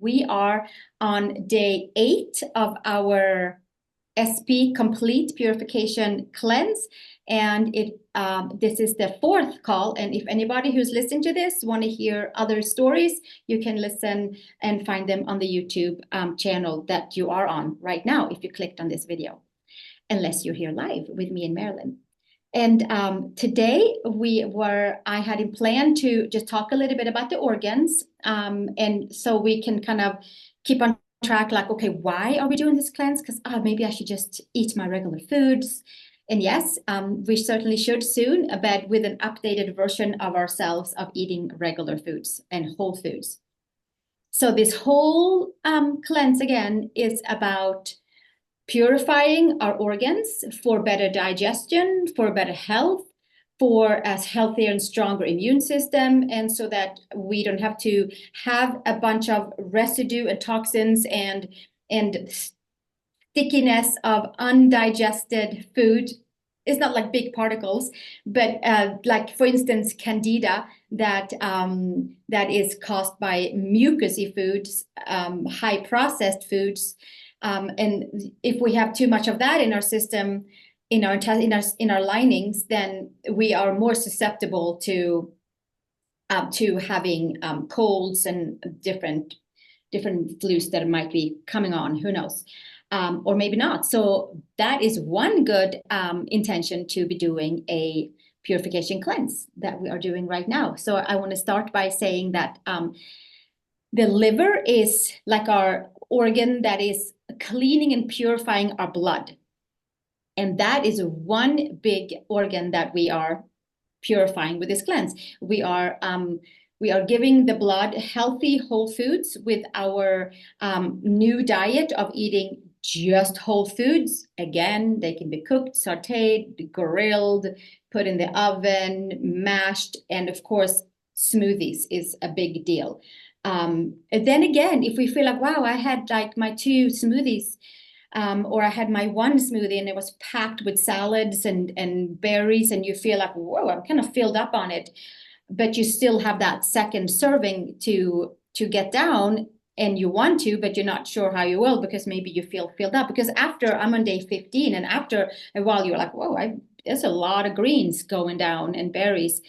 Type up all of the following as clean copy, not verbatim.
We are on day 8 of our SP Complete Purification Cleanse, and this is the 4th call. And if anybody who's listening to this want to hear other stories, you can listen and find them on the YouTube channel that you are on right now if you clicked on this video, unless you're here live with me in Maryland. And today I had in plan to just talk a little bit about the organs, and so we can kind of keep on track, like, okay, why are we doing this cleanse? Because maybe I should just eat my regular foods. And yes, we certainly should soon, but with an updated version of ourselves of eating regular foods and whole foods. So this whole cleanse again is about purifying our organs for better digestion, for better health, for a healthier and stronger immune system, and so that we don't have to have a bunch of residue and toxins and stickiness of undigested food. It's not like big particles, but like, for instance, candida that is caused by mucousy foods, high processed foods. And if we have too much of that in our system, in our linings, then we are more susceptible to having colds and different flus that might be coming on. Who knows? Or maybe not. So that is one good intention to be doing a purification cleanse that we are doing right now. So I want to start by saying that the liver is like our organ that is cleaning and purifying our blood. And that is one big organ that we are purifying with this cleanse. We are giving the blood healthy whole foods with our new diet of eating just whole foods. Again, they can be cooked, sauteed, grilled, put in the oven, mashed, and of course, smoothies is a big deal. And then again, if we feel like, wow, I had like my 2 smoothies, or I had my 1 smoothie and it was packed with salads and berries, and you feel like, whoa, I'm kind of filled up on it, but you still have that second serving to get down, and you want to, but you're not sure how you will, because maybe you feel filled up. Because after I'm on day 15, and after a while you're like, whoa, there's a lot of greens going down and berries.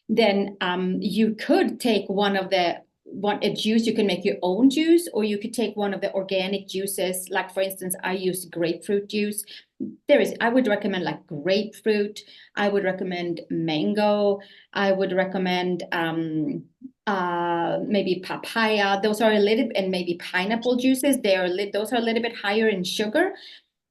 Then you could take a juice. You can make your own juice, or you could take one of the organic juices. Like, for instance, I use grapefruit juice. I would recommend like grapefruit. I would recommend mango. I would recommend maybe papaya. Those are a little, and maybe pineapple juices. Those are a little bit higher in sugar,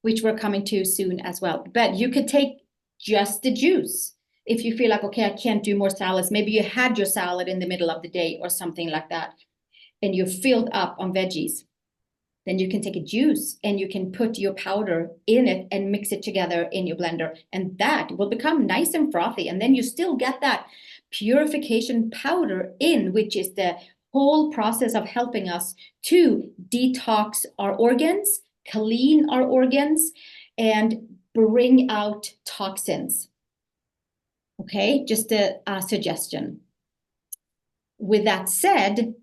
which we're coming to soon as well. But you could take just the juice. If you feel like, okay, I can't do more salads, maybe you had your salad in the middle of the day or something like that, and you're filled up on veggies, then you can take a juice and you can put your powder in it and mix it together in your blender, and that will become nice and frothy. And then you still get that purification powder in, which is the whole process of helping us to detox our organs, clean our organs, and bring out toxins. Okay, just a suggestion. With that said,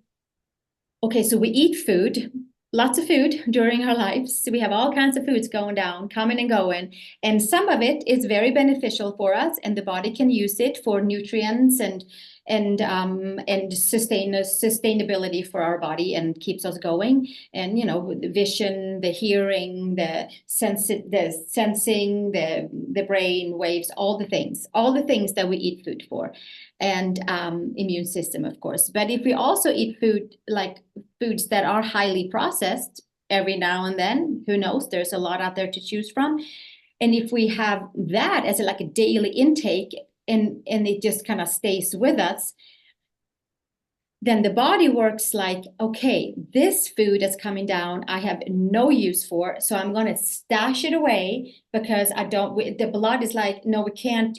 okay, so we eat food, lots of food during our lives. So we have all kinds of foods going down, coming and going. And some of it is very beneficial for us, and the body can use it for nutrients and sustainability for our body, and keeps us going. And, you know, the vision, the hearing, the sensing, the brain waves, all the things that we eat food for, and immune system, of course. But if we also eat foods that are highly processed every now and then, who knows, there's a lot out there to choose from. And if we have that as like a daily intake, and it just kind of stays with us, then the body works like, okay, this food is coming down, I have no use for, so I'm going to stash it away, because the blood is like, no, we can't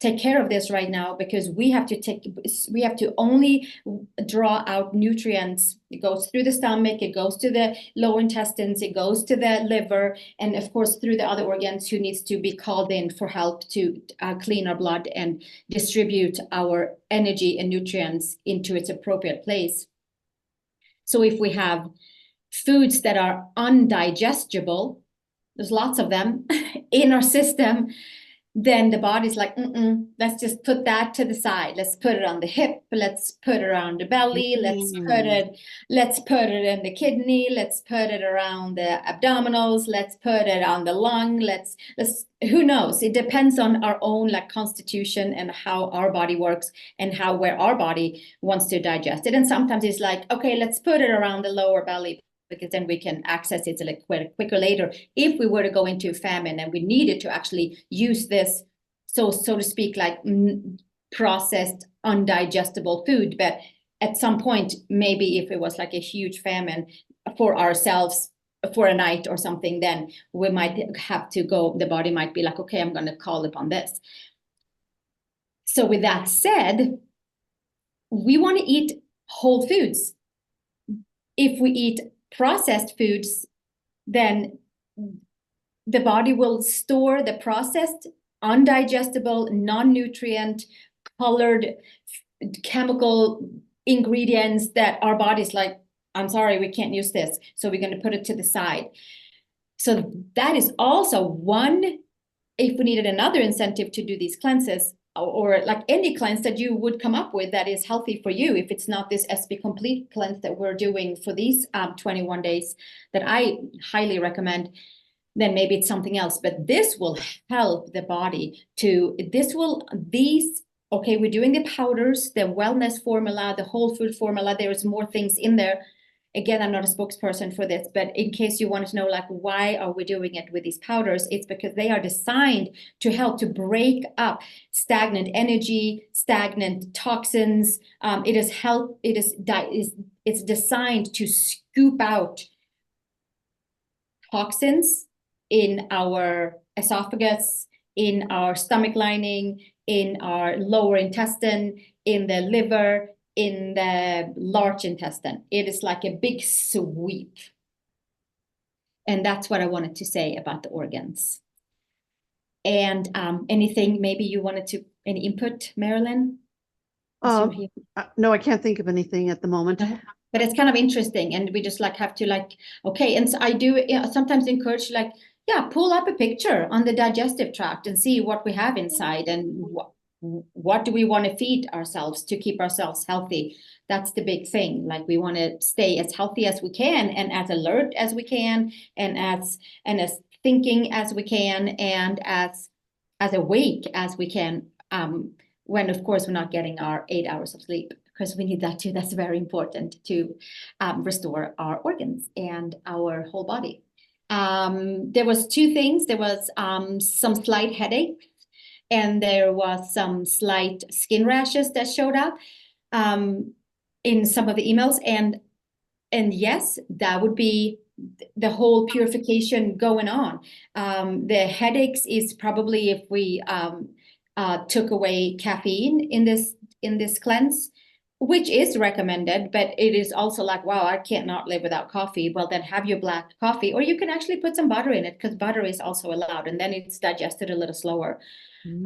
take care of this right now, because we have to only draw out nutrients. It goes through the stomach, it goes to the lower intestines, it goes to the liver, and of course through the other organs who needs to be called in for help to clean our blood and distribute our energy and nutrients into its appropriate place. So if we have foods that are undigestible, there's lots of them in our system, then the body's like, let's just put that to the side. Let's put it on the hip. Let's put it around the belly. Let's put it in the kidney. Let's put it around the abdominals. Let's put it on the lung. Let's who knows? It depends on our own like constitution and how our body works and where our body wants to digest it. And sometimes it's like, okay, let's put it around the lower belly, because then we can access it a little quicker later if we were to go into famine and we needed to actually use this, so to speak, like processed undigestible food. But at some point, maybe if it was like a huge famine for ourselves for a night or something, then we might have to go, the body might be like, okay, I'm going to call upon this. So with that said, we want to eat whole foods. If we eat processed foods, then the body will store the processed, undigestible, non-nutrient, colored, chemical ingredients that our body's like, I'm sorry, we can't use this. So we're going to put it to the side. So that is also one, if we needed another incentive to do these cleanses, or like any cleanse that you would come up with that is healthy for you, if it's not this SP Complete cleanse that we're doing for these 21 days that I highly recommend, then maybe it's something else. But this will help the body to, okay, we're doing the powders, the wellness formula, the whole food formula. There is more things in there. Again, I'm not a spokesperson for this, but in case you wanted to know, like, why are we doing it with these powders? It's because they are designed to help to break up stagnant energy, stagnant toxins. It's designed to scoop out toxins in our esophagus, in our stomach lining, in our lower intestine, in the liver, in the large intestine. It is like a big sweep. And that's what I wanted to say about the organs. And anything maybe you wanted to, any input, Marilyn? No, I can't think of anything at the moment. But it's kind of interesting, and we just like have to like, okay. And so I do sometimes encourage, like, yeah, pull up a picture on the digestive tract and see what we have inside, and what do we want to feed ourselves to keep ourselves healthy. That's the big thing. Like, we want to stay as healthy as we can, and as alert as we can, and as thinking as we can, and as awake as we can, when of course we're not getting our 8 hours of sleep, because we need that too. That's very important to restore our organs and our whole body. There was two things. There was some slight headache, and there was some slight skin rashes that showed up in some of the emails. And yes, that would be the whole purification going on. The headaches is probably if we took away caffeine in this cleanse, which is recommended, but it is also like, wow, I can't not live without coffee. Well, then have your black coffee, or you can actually put some butter in it, because butter is also allowed, and then it's digested a little slower.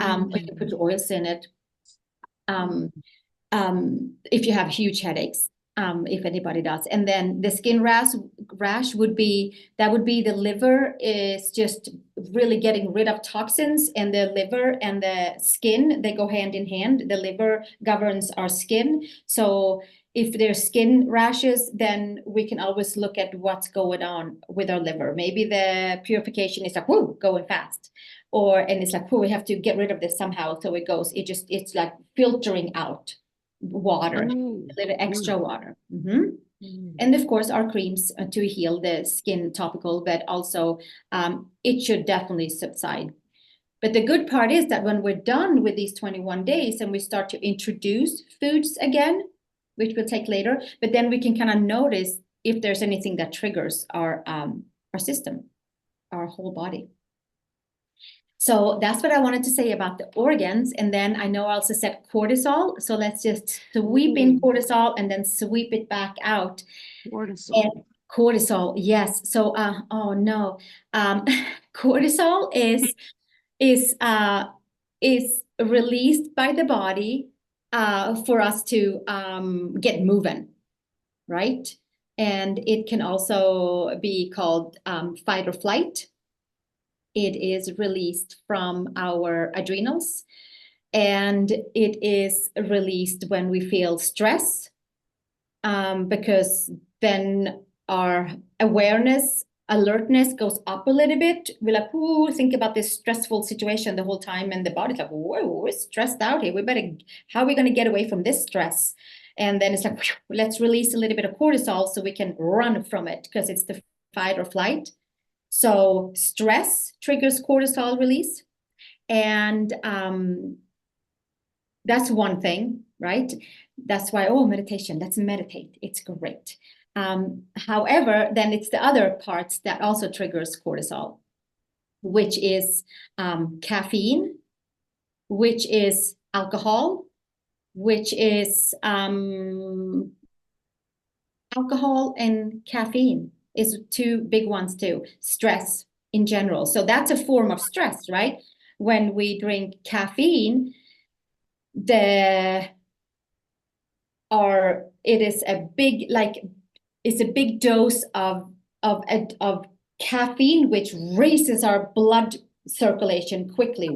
Or you put your oils in it. If you have huge headaches, if anybody does. And then the skin rash would be the liver is just really getting rid of toxins, and the liver and the skin, they go hand in hand. The liver governs our skin. So if there's skin rashes, then we can always look at what's going on with our liver. Maybe the purification is like, whoo, going fast. And it's like, whoo, we have to get rid of this somehow. So it's like filtering out water, a little extra water. And of course, our creams to heal the skin, topical, but also it should definitely subside. But the good part is that when we're done with these 21 days and we start to introduce foods again, which we'll take later, but then we can kind of notice if there's anything that triggers our system, our whole body. So that's what I wanted to say about the organs. And then I know I also said cortisol. So let's just sweep in cortisol and then sweep it back out. Cortisol, yes. So, oh no, cortisol is released by the body for us to get moving, right? And it can also be called fight or flight. It is released from our adrenals, and it is released when we feel stress, because then our awareness, alertness goes up a little bit. We're like, ooh, think about this stressful situation the whole time, and the body's like, whoa, we're stressed out here. How are we going to get away from this stress? And then it's like, let's release a little bit of cortisol so we can run from it, because it's the fight or flight. So stress triggers cortisol release. And that's one thing, right? That's why, meditation, let's meditate. It's great. However, then it's the other parts that also triggers cortisol, which is caffeine, which is alcohol, which is alcohol and caffeine is two big ones too. Stress in general. So that's a form of stress, right? When we drink caffeine, it is a big dose of caffeine, which raises our blood circulation quickly.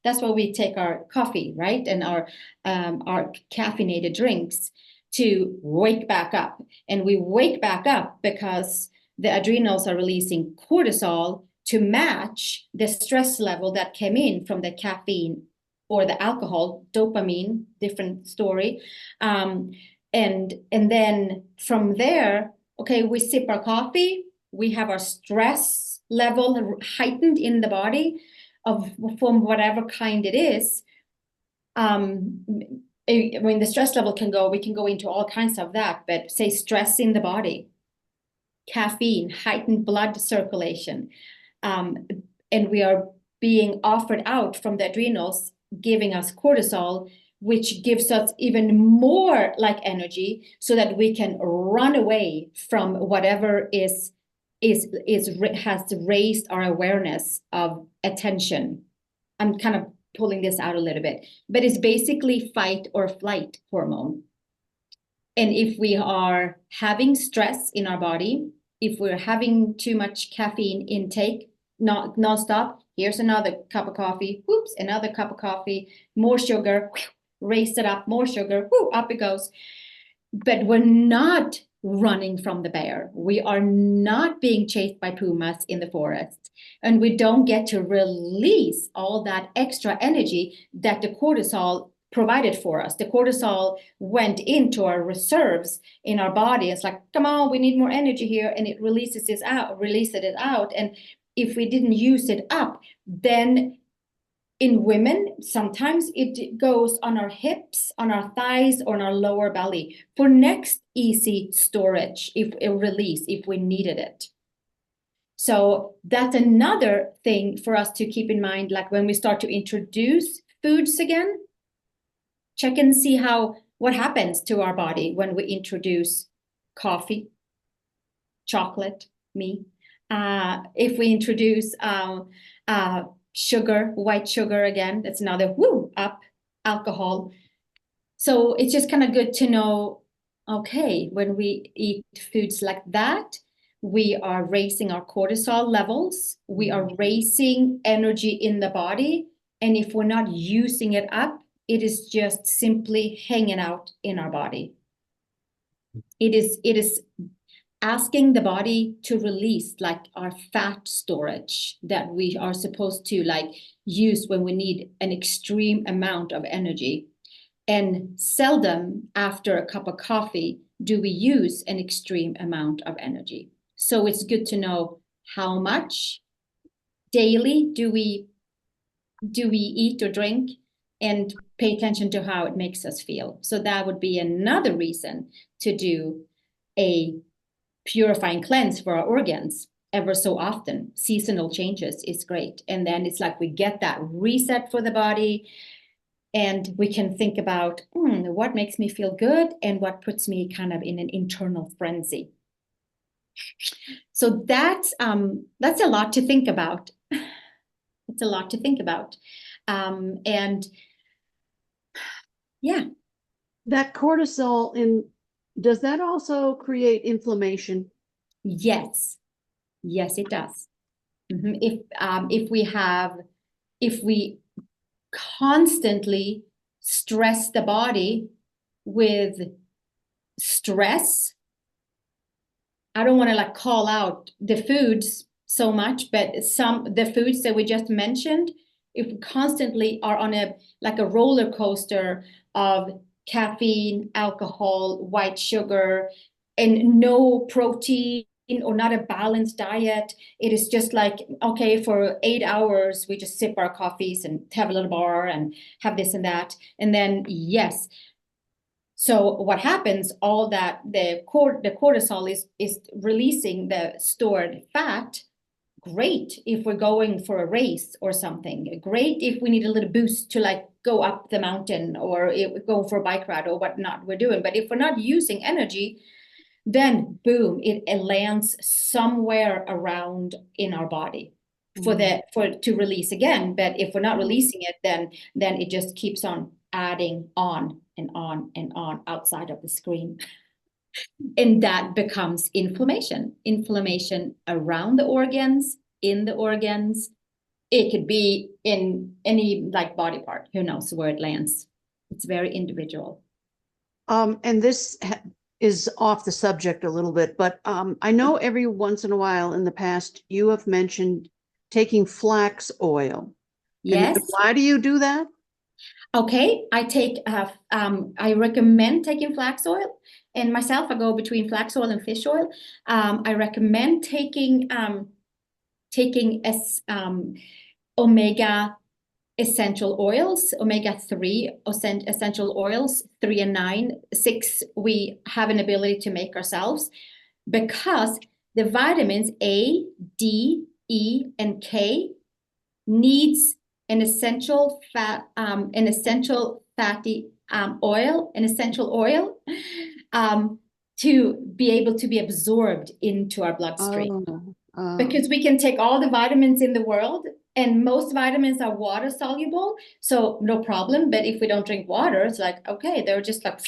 That's why we take our coffee, right, and our caffeinated drinks to wake back up. And we wake back up because the adrenals are releasing cortisol to match the stress level that came in from the caffeine or the alcohol. Dopamine, different story. And then from there, okay, we sip our coffee, we have our stress level heightened in the body from whatever kind it is. The stress level we can go into all kinds of that, but say stress in the body, caffeine, heightened blood circulation, and we are being offered out from the adrenals, giving us cortisol, which gives us even more like energy so that we can run away from whatever has raised our awareness of attention. I'm kind of pulling this out a little bit, but it's basically fight or flight hormone. And if we are having stress in our body, if we're having too much caffeine intake, nonstop, here's another cup of coffee, whoops, another cup of coffee, more sugar, raise it up, more sugar, whoo, up it goes. But we're not running from the bear. We are not being chased by pumas in the forest. And we don't get to release all that extra energy that the cortisol provided for us. The cortisol went into our reserves in our body. It's like, come on, we need more energy here. And it releases it out. And if we didn't use it up, then in women, sometimes it goes on our hips, on our thighs, or on our lower belly for next easy storage, if we needed it. So that's another thing for us to keep in mind, like when we start to introduce foods again, check and see what happens to our body when we introduce coffee, chocolate, if we introduce sugar, white sugar again, that's another up, alcohol. So it's just kind of good to know, okay, when we eat foods like that, we are raising our cortisol levels, we are raising energy in the body, and if we're not using it up, it is just simply hanging out in our body. It is asking the body to release like our fat storage that we are supposed to like use when we need an extreme amount of energy. And seldom after a cup of coffee do we use an extreme amount of energy. So it's good to know how much daily do we eat or drink, and pay attention to how it makes us feel. So that would be another reason to do a purifying cleanse for our organs ever so often. Seasonal changes is great. And then it's like we get that reset for the body, and we can think about what makes me feel good and what puts me kind of in an internal frenzy. So that's a lot to think about. It's a lot to think about. And yeah. That cortisol Does that also create inflammation? Yes, yes, it does. If we constantly stress the body with stress, I don't want to like call out the foods so much, but the foods that we just mentioned, if we constantly are on a like a roller coaster of caffeine, alcohol, white sugar, and no protein or not a balanced diet, it is just like, okay, for 8 hours, we just sip our coffees and have a little bar and have this and that. And then, yes, so what happens, all that the cortisol is releasing the stored fat. Great if we're going for a race or something. Great if we need a little boost to like go up the mountain or go for a bike ride or whatnot we're doing. But if we're not using energy, then boom, it lands somewhere around in our body for to release again. But if we're not releasing it, then it just keeps on adding on and on and on outside of the screen. And that becomes inflammation around the organs, in the organs. It could be in any like body part. Who knows where it lands? It's very individual. And this is off the subject a little bit, but I know every once in a while in the past you have mentioned taking flax oil. Yes. And why do you do that? Okay, I recommend taking flax oil, and myself, I go between flax oil and fish oil. I recommend taking omega essential oils, omega-3 essential oils, 3 and 9, 6 we have an ability to make ourselves, because the vitamins A, D, E, and K needs an essential fatty oil, an essential oil, to be able to be absorbed into our bloodstream. Because we can take all the vitamins in the world, and most vitamins are water soluble, so no problem. But if we don't drink water, it's like, okay, they're just like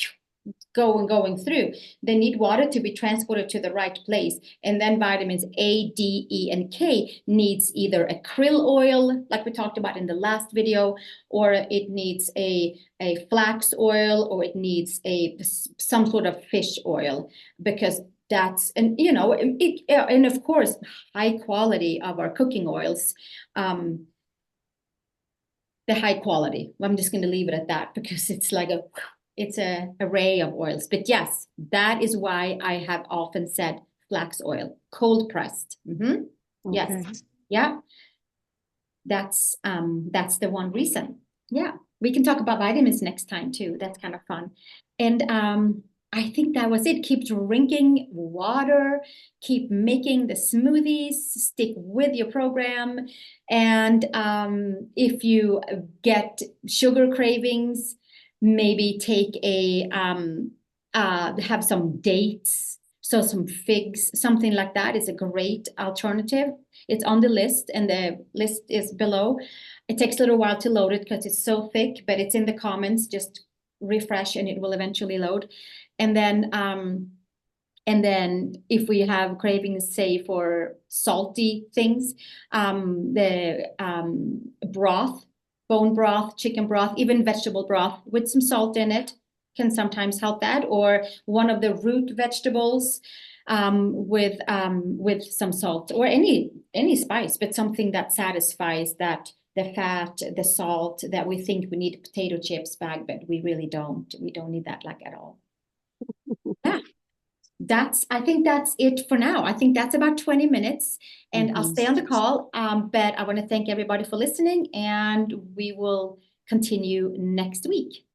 going through. They need water to be transported to the right place. And then vitamins A, D, E, and K needs either a krill oil, like we talked about in the last video, or it needs a flax oil, or it needs some sort of fish oil, because that's, and you know, and of course, high quality of our cooking oils. The high quality. I'm just going to leave it at that, because it's like it's an array of oils. But yes, that is why I have often said flax oil, cold pressed. Okay. Yes. Yeah. That's the one reason. Yeah. We can talk about vitamins next time too. That's kind of fun. And I think that was it. Keep drinking water, keep making the smoothies, stick with your program. And if you get sugar cravings, maybe take have some dates, so some figs, something like that is a great alternative. It's on the list, and the list is below. It takes a little while to load it because it's so thick, but it's in the comments. Just refresh and it will eventually load. And then if we have cravings, say for salty things, the broth, bone broth, chicken broth, even vegetable broth with some salt in it can sometimes help that, or one of the root vegetables with some salt, or any spice, but something that satisfies that the fat, the salt that we think we need. Potato chips bag, but we really don't. We don't need that like at all. Yeah. I think that's it for now. I think that's about 20 minutes, and I'll stay on the call. But I want to thank everybody for listening, and we will continue next week.